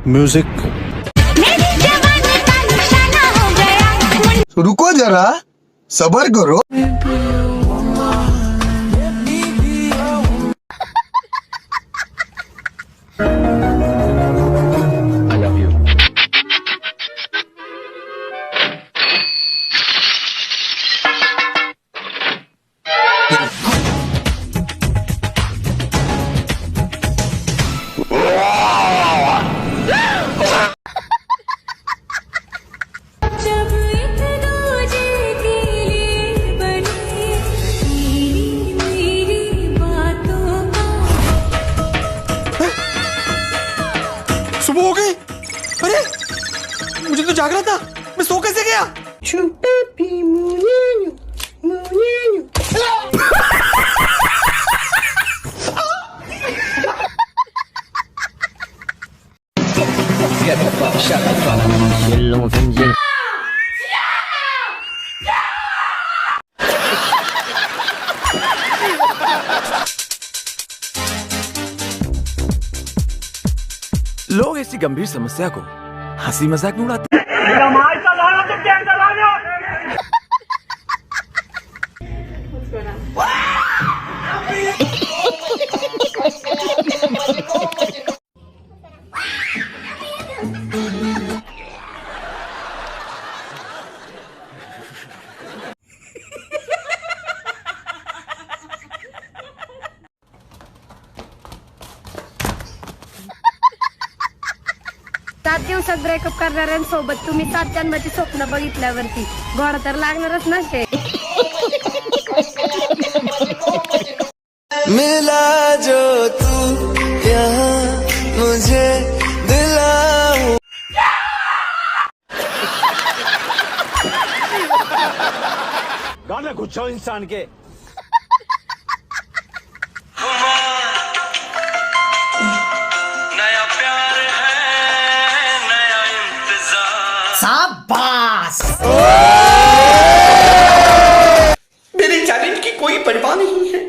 Music. रुको जरा, सबर करो। I love you. सुबह हो गई। अरे मुझे तो जाग रहा था, मैं सो कैसे गया? लोग ऐसी गंभीर समस्या को हंसी मजाक में उड़ाते हैं। सात दिवसात ब्रेकअप करणाऱ्यांसोबत तुम्ही 7 जन्माची स्वप्न बघितल्यावरती घोडा तर लागणारच नसते. मिला जो तू यहाँ मुझे दिलाऊं. गाना गुच्छा इंसान के नया प्यार है नया इंतजार. शाबाश. मेरे टैलेंट की कोई परवाह नहीं है.